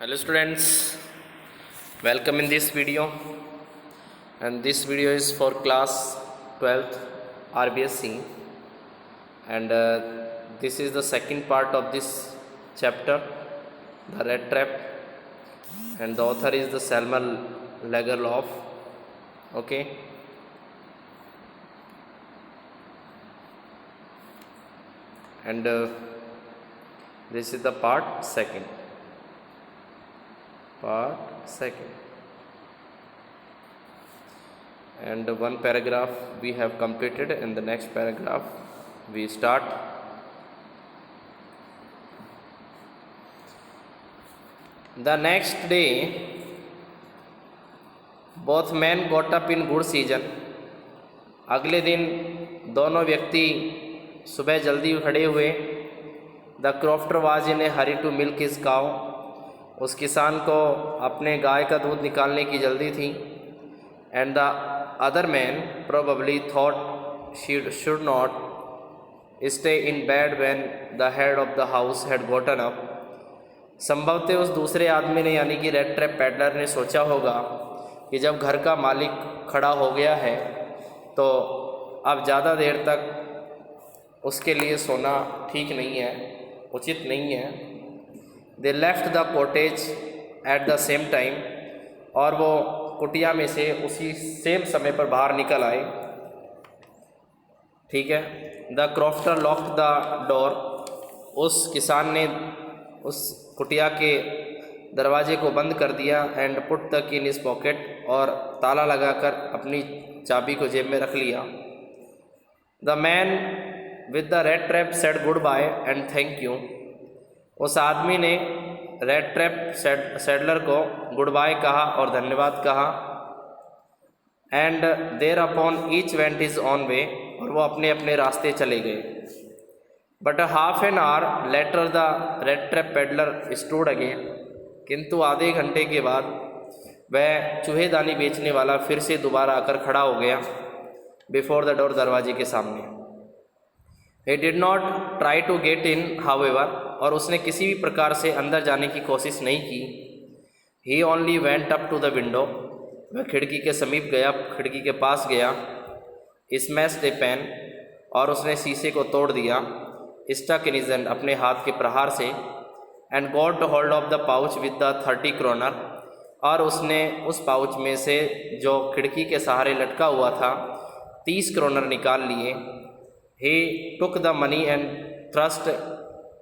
Hello students, welcome in this video, and this video is for class 12th RBSC, and this is the second part of this chapter, the rat trap, and the author is the Salman Lagerlof. Okay, and this is the part second. And one paragraph we have completed. In the next paragraph we start. The next day both men got up in good season. अगले दिन दोनों व्यक्ति सुबह जल्दी खड़े हुए. The crofter was in a hurry to milk his cow. उस किसान को अपने गाय का दूध निकालने की जल्दी थी. And the other man probably thought she should not stay in bed when the head of the house had gotten up. संभवतः उस दूसरे आदमी ने यानी कि रेड ट्रैप पैडलर ने सोचा होगा कि जब घर का मालिक खड़ा हो गया है तो अब ज़्यादा देर तक उसके लिए सोना ठीक नहीं है, उचित नहीं है. They left the cottage at the same time. और वो कुटिया में से उसी सेम समय पर बाहर निकल आए. ठीक है. The crofter locked the door. उस किसान ने उस कुटिया के दरवाजे को बंद कर दिया. And put the key in his pocket. और ताला लगाकर अपनी चाबी को जेब में रख लिया. The man with the red trap said goodbye and thank you. उस आदमी ने रेड ट्रैप सेडलर को गुड बाय कहा और धन्यवाद कहा. And thereupon each went his on way. और वो अपने अपने रास्ते चले गए. But half an hour later the red trap peddler stood again. किंतु आधे घंटे के बाद वह चूहेदानी बेचने वाला फिर से दोबारा आकर खड़ा हो गया. Before the door. दरवाजे के सामने. He did not try to get in, however. और उसने किसी भी प्रकार से अंदर जाने की कोशिश नहीं की. He only went up to the window. वह खिड़की के समीप गया, खिड़की के पास गया. Smashed a pan. और उसने शीशे को तोड़ दिया. Stuck in his hand. अपने हाथ के प्रहार से. And got hold of the pouch with the 30 kroner. और उसने उस पाउच में से जो खिड़की के सहारे लटका हुआ था 30 क्रोनर निकाल लिए. He took the money and thrust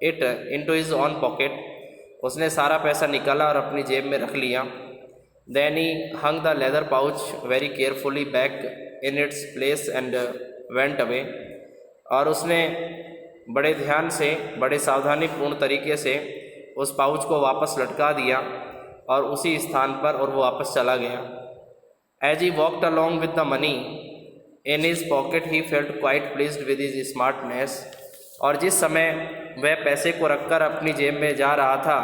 it into his own pocket. उसने सारा पैसा निकाला और अपनी जेब में रख लिया. Then he hung the leather pouch very carefully back in its place and went away. और उसने बड़े ध्यान से, बड़े सावधानीपूर्ण तरीके से उस पाउच को वापस लटका दिया और उसी स्थान पर और वो वापस चला गया. As he walked along with the money in his pocket, he felt quite pleased with his smartness. और जिस समय वह पैसे को रखकर अपनी जेब में जा रहा था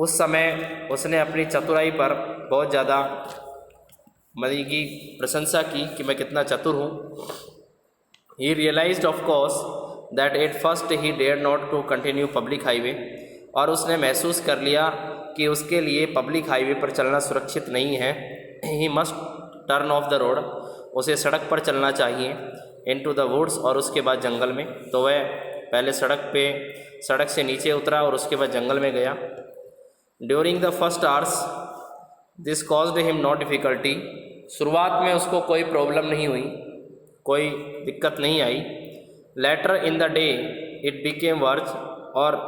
उस समय उसने अपनी चतुराई पर बहुत ज़्यादा मनी की प्रशंसा की कि मैं कितना चतुर हूँ. He realized of course that at first he dared not to continue public highway. और उसने महसूस कर लिया कि उसके लिए पब्लिक हाईवे पर चलना सुरक्षित नहीं है. He must turn off the road. उसे सड़क पर चलना चाहिए. into the woods. और उसके बाद जंगल में. तो वह पहले सड़क से नीचे उतरा और उसके बाद जंगल में गया. During the first hours this caused him no difficulty. शुरुआत में उसको कोई प्रॉब्लम नहीं हुई, कोई दिक्कत नहीं आई. Later in the day it became worse. और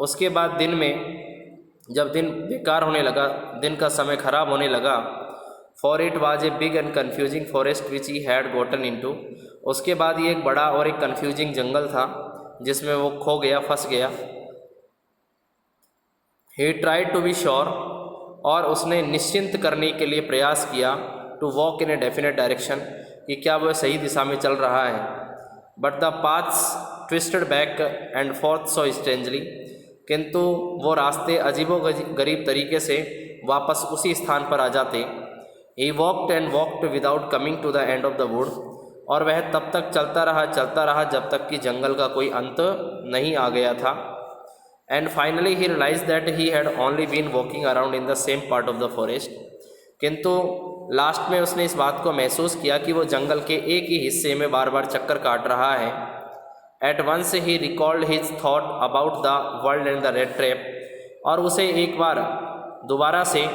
उसके बाद दिन में जब दिन बेकार होने लगा, दिन का समय खराब होने लगा. For it was a big and confusing forest which he had Gotan into. उसके बाद ये एक बड़ा और एक कन्फ्यूजिंग जंगल था जिसमें वो खो गया, फंस गया. He tried to be sure. और उसने निश्चिंत करने के लिए प्रयास किया. To walk in a definite direction. कि क्या वह सही दिशा में चल रहा है. But the paths twisted back and forth so strangely. किंतु वो रास्ते अजीबो गरीब तरीके से वापस उसी स्थान पर आ जाते. He walked and walked without coming to the end of the wood. और वह तब तक चलता रहा जब तक कि जंगल का कोई अंत नहीं आ गया था. And finally he realize that he had only been walking around in the same part of the forest. किंतु लास्ट में उसने इस बात को महसूस किया कि वो जंगल के एक ही हिस्से में बार बार चक्कर काट रहा है। At once he recalled his thought about the world and the red trap, और उसे एक बार दोबारा से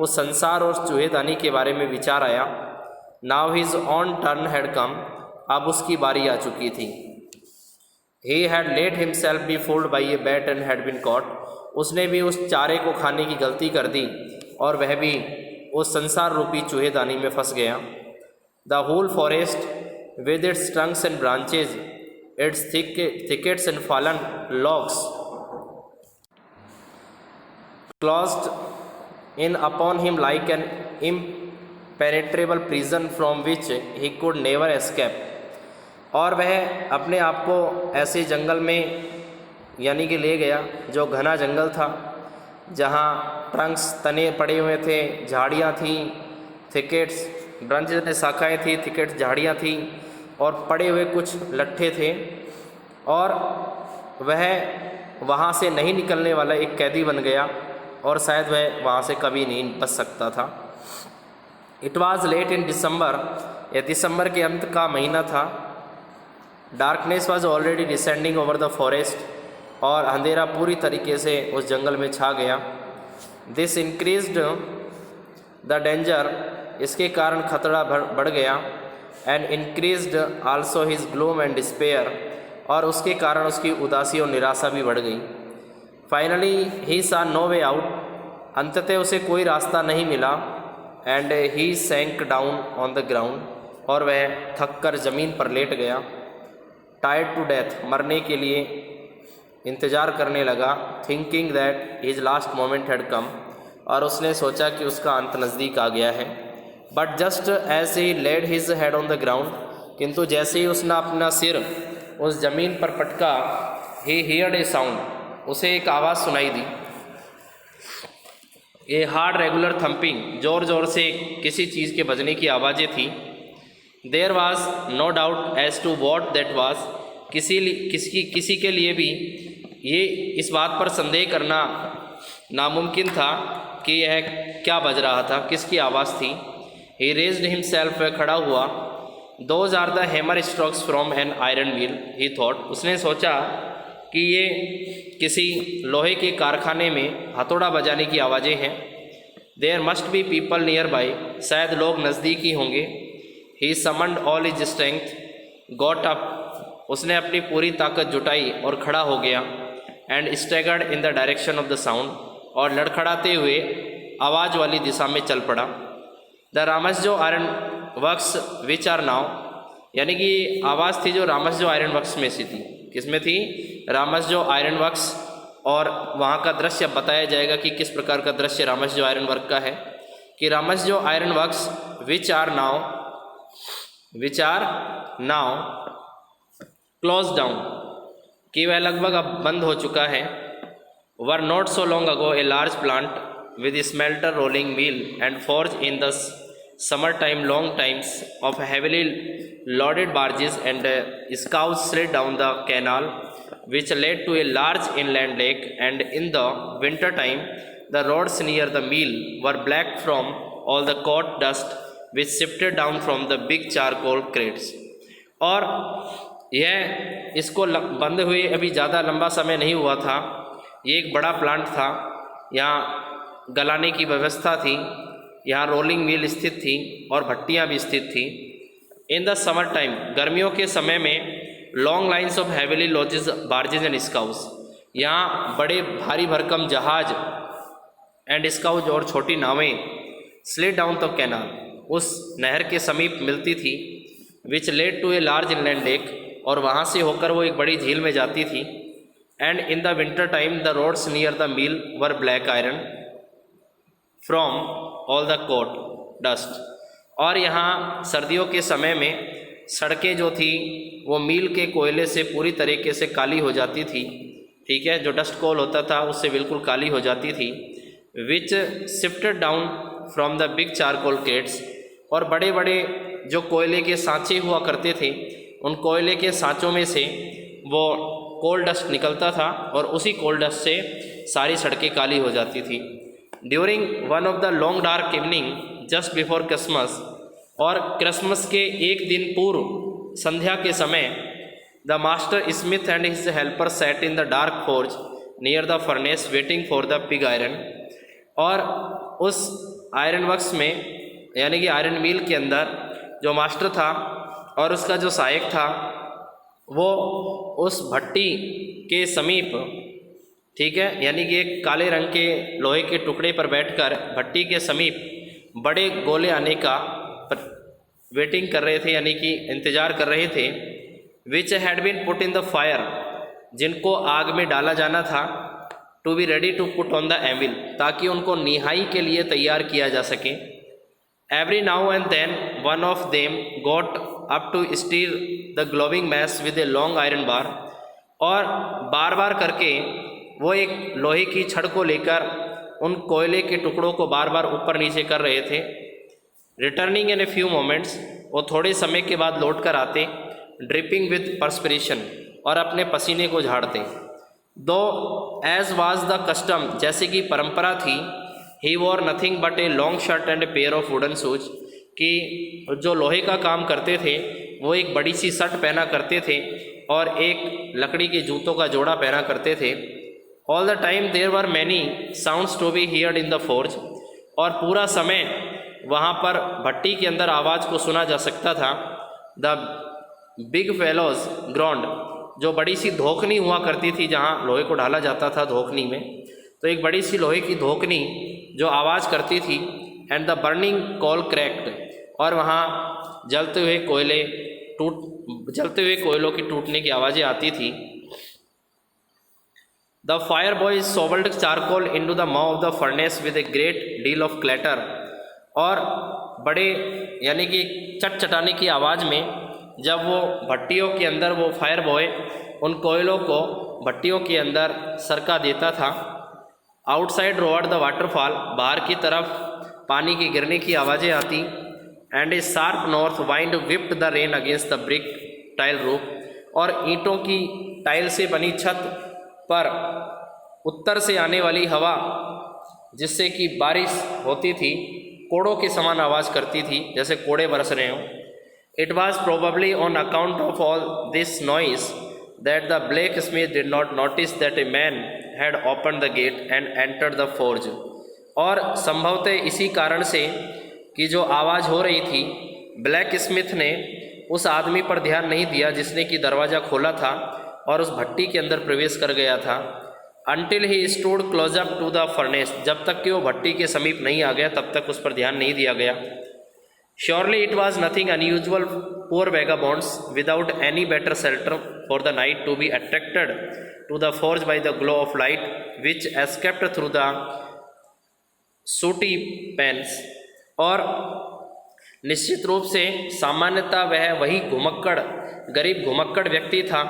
उस संसार और चूहेदानी के बारे में विचार आया। Now his on turn had come, अब उसकी बारी आ चुकी थी। He had let himself be fooled by a bat and had been caught, उसने भी उस चारे को खाने की गलती कर दी और वह भी उस संसार रूपी चूहेदानी में फंस गया। The whole forest with its trunks and branches, its thickets and fallen logs, closed in upon him like an impenetrable prison from which he could never escape, और वह अपने आप को ऐसे जंगल में यानी कि ले गया जो घना जंगल था, जहाँ ट्रंक्स तने पड़े हुए थे, झाड़ियाँ थीं, थिकेट्स ब्रांचेस में शाखाएँ थी, थिकेट्स झाड़ियाँ थीं और पड़े हुए कुछ लट्ठे थे, और वह वहाँ से नहीं निकलने वाला एक कैदी बन गया और शायद वह वहाँ से कभी नहीं बच सकता था। इट वॉज़ लेट इन दिसंबर, यह दिसंबर के अंत का महीना था। Darkness was already descending over the forest, और अंधेरा पूरी तरीके से उस जंगल में छा गया। दिस इंक्रीज्ड द डेंजर, इसके कारण खतरा बढ़ गया। And increased also his gloom and despair, और उसके कारण उसकी उदासी और निराशा भी बढ़ गई। फाइनली ही सा नो वे आउट, अंततः उसे कोई रास्ता नहीं मिला। And he sank down on the ground, और वह थक कर ज़मीन पर लेट गया। टायर्ड टू डेथ, मरने के लिए इंतज़ार करने लगा। Thinking that his last moment had come, और उसने सोचा कि उसका अंत नज़दीक आ गया है। But just as he laid his head on the ground, किंतु जैसे ही उसने अपना सिर उस ज़मीन पर पटका, ही हियर्ड ए साउंड, उसे एक आवाज़ सुनाई दी। ए हार्ड रेगुलर थम्पिंग, ज़ोर ज़ोर से किसी चीज़ के बजने की आवाज़ें थी। There was no doubt as to what that was, किसी के लिए भी ये इस बात पर संदेह करना नामुमकिन था कि यह क्या बज रहा था, किसकी आवाज़ थी। ही रेज्ड हिमसेल्फ, वह खड़ा हुआ। Those are the hammer strokes from an iron wheel, he thought, उसने सोचा कि ये किसी लोहे के कारखाने में हथौड़ा बजाने की आवाज़ें हैं। There must be people nearby, शायद लोग नज़दीक ही होंगे। He summoned all his strength, got up, उसने अपनी पूरी ताकत जुटाई और खड़ा हो गया। And staggered in the direction of the sound, और लड़खड़ाते हुए आवाज़ वाली दिशा में चल पड़ा। The Ramsjo iron works which are now, यानी कि आवाज़ थी जो रामसजो आयरन वर्क्स में से थी। किस में थी? रामसजो आयरन वर्क्स। और वहाँ का दृश्य बताया जाएगा कि किस प्रकार का दृश्य रामसजो आयरन वर्क का है। कि Ramsjo iron works which are now close down, कि वह लगभग अब बंद हो चुका है। Were not so long ago a large plant with smelter rolling mill and forge in the summer time long times of heavily loaded barges and scows slid down the canal which led to a large inland lake, and in the winter time the roads near the mill were black from all the court dust which sifted down from the big charcoal crates। और यह इसको बंद हुए अभी ज़्यादा लंबा समय नहीं हुआ था। ये एक बड़ा प्लांट था, यहाँ गलाने की व्यवस्था थी, यहाँ रोलिंग मिल स्थित थी और भट्टियाँ भी स्थित थी। इन द समर टाइम, गर्मियों के समय में long lines of heavily lodges barges and scows, यहाँ बड़े भारी भरकम जहाज एंड स्काउज और छोटी नावें स्लिड डाउन द कैनाल, उस नहर के समीप मिलती थी। Which led to a large inland lake, और वहाँ से होकर वो एक बड़ी झील में जाती थी। And in the winter time the roads near the mill were black iron from all the coal dust, और यहाँ सर्दियों के समय में सड़कें जो थी वो मील के कोयले से पूरी तरीके से काली हो जाती थी। ठीक है, जो डस्ट कोल होता था उससे बिल्कुल काली हो जाती थी। Which shifted down from the big charcoal crates, और बड़े बड़े जो कोयले के सांचे हुआ करते थे उन कोयले के सांचों में से वो कोल डस्ट निकलता था और उसी कोल डस्ट से सारी सड़कें काली हो जाती थी। During one of the long dark evening just before Christmas, और क्रिसमस के एक दिन पूर्व संध्या के समय, the master Smith and his helper sat in the dark forge near the furnace waiting for the pig iron. और उस आयरन वर्क्स में यानी कि आयरन मिल के अंदर जो मास्टर था और उसका जो सहायक था वो उस भट्टी के समीप, ठीक है, यानी कि एक काले रंग के लोहे के टुकड़े पर बैठकर भट्टी के समीप बड़े गोले आने का वेटिंग कर रहे थे, यानी कि इंतज़ार कर रहे थे। Which had been put in the fire, जिनको आग में डाला जाना था। To be ready to put on the anvil, ताकि उनको निहाई के लिए तैयार किया जा सके। Every now and then one of them got up to stir the glowing mass with a long iron bar, और बार बार करके वो एक लोहे की छड़ को लेकर उन कोयले के टुकड़ों को बार बार ऊपर नीचे कर रहे थे। Returning in a few moments, वो थोड़े समय के बाद लौट कर आते, ड्रिपिंग विद परस्पिरेशन, और अपने पसीने को झाड़ते। दो एज वाज द कस्टम, जैसे कि परंपरा थी, he wore nothing but a long shirt and a pair of wooden shoes, कि जो लोहे का काम करते थे वो एक बड़ी सी शर्ट पहना करते थे और एक लकड़ी के जूतों का जोड़ा पहना करते थे। All the time there were many sounds to be heard in the forge, और पूरा समय वहाँ पर भट्टी के अंदर आवाज़ को सुना जा सकता था। द बिग फेलोज ग्राउंड, जो बड़ी सी धोखनी हुआ करती थी जहाँ लोहे को ढाला जाता था धोखनी में, तो एक बड़ी सी लोहे की धोखनी जो आवाज़ करती थी। And the burning coal cracked, और वहाँ जलते हुए कोयलों की टूटने की आवाज़ें आती थी। The fire boys shovelled charcoal into the mouth of the furnace with a great deal of clatter, और बड़े यानी कि चटचटाने की आवाज़ में जब वो भट्टियों के अंदर वो फायर बॉय उन कोयलों को भट्टियों के अंदर सरका देता था। आउटसाइड रोअर्ड द वाटरफॉल, बाहर की तरफ पानी की गिरने की आवाज़ें आती। And A sharp north wind whipped the rain against the brick tile roof, और ईंटों की टाइल से बनी छत पर उत्तर से आने वाली हवा, जिससे कि बारिश होती थी, कोड़ों के समान आवाज़ करती थी, जैसे कोड़े बरस रहे हों। It was probably on account of all this noise that the blacksmith did not notice that a man had open the gate and entered the forge, और संभवतः इसी कारण से कि जो आवाज़ हो रही थी, ब्लैक स्मिथ ने उस आदमी पर ध्यान नहीं दिया जिसने कि दरवाज़ा खोला था और उस भट्टी के अंदर प्रवेश कर गया था। Until he stood close up to the furnace, जब तक कि वो भट्टी के समीप नहीं आ गया तब तक उस पर ध्यान नहीं दिया गया। Surely it was nothing unusual poor vagabonds without any better shelter for the night to be attracted to the forge by the glow of light which escaped through the sooty panes, और निश्चित रूप से सामान्यतः वह वही घुमक्कड़, गरीब घुमक्कड़ व्यक्ति था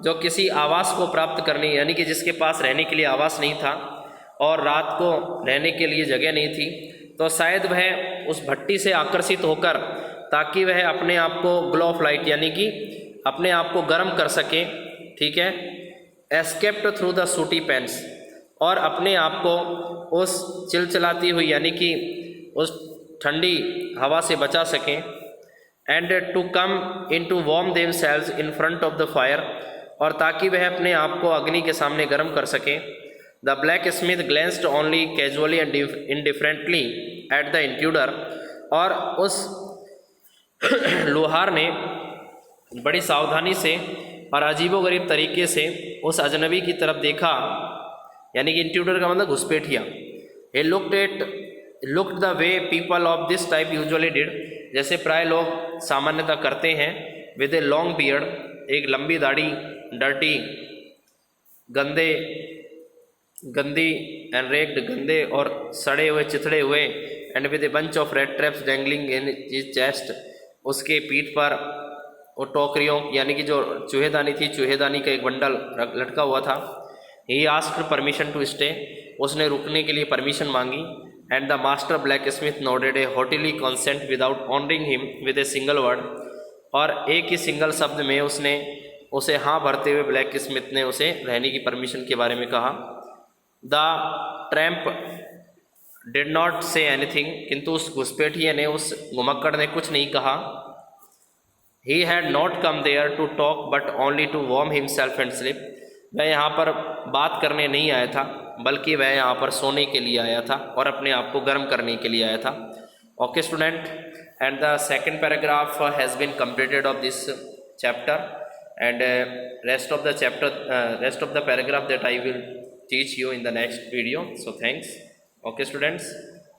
जो किसी आवास को प्राप्त करने, यानी कि जिसके पास रहने के लिए आवास नहीं था और रात को रहने के लिए जगह नहीं थी, तो शायद वह उस भट्टी से आकर्षित होकर, ताकि वह अपने आप को ग्लो ऑफ लाइट यानी कि अपने आप को गर्म कर सके, ठीक है, escaped through the sooty panes, और अपने आप को उस चिलचिलाती हुई यानी कि उस ठंडी हवा से बचा सकें। And to come in to warm themselves in front of the fire, और ताकि वह अपने आप को अग्नि के सामने गर्म कर सकें। The blacksmith glanced only casually and indifferently at the intruder, और उस लोहार ने बड़ी सावधानी से और अजीबोगरीब तरीके से उस अजनबी की तरफ देखा, यानी कि इंट्रूडर का मतलब घुसपैठिया। He looked the way people of this type usually did, जैसे प्राय लोग सामान्यतः करते हैं। विद ए लॉन्ग बियर्ड, एक लंबी दाढ़ी, डर्टी गंदी एंड रेक्ड, गंदे और सड़े हुए चिथड़े हुए, and with a bunch of red traps dangling in his chest, उसके पीठ पर वो टोकरियों यानी कि जो चूहेदानी थी, चूहेदानी का एक बंडल लटका हुआ था। He asked permission to stay, उसने रुकने के लिए परमिशन मांगी। And the master blacksmith nodded a haughtily consent without honouring him with a single word, और एक ही सिंगल शब्द में उसने उसे हाँ भरते हुए ब्लैक स्मिथ ने उसे रहने की परमिशन के बारे में कहा। The tramp did not say anything, किंतु उस घुसपैठिए ने, उस घुमक्कड़ ने कुछ नहीं कहा। He had not come there to talk but only to warm himself and sleep, वह यहाँ पर बात करने नहीं आया था बल्कि वह यहाँ पर सोने के लिए आया था और अपने आप को गर्म करने के लिए आया था। Okay student, and the second paragraph has been completed of this chapter, and rest of the paragraph that I will teach you in the next video. So thanks. Okay students.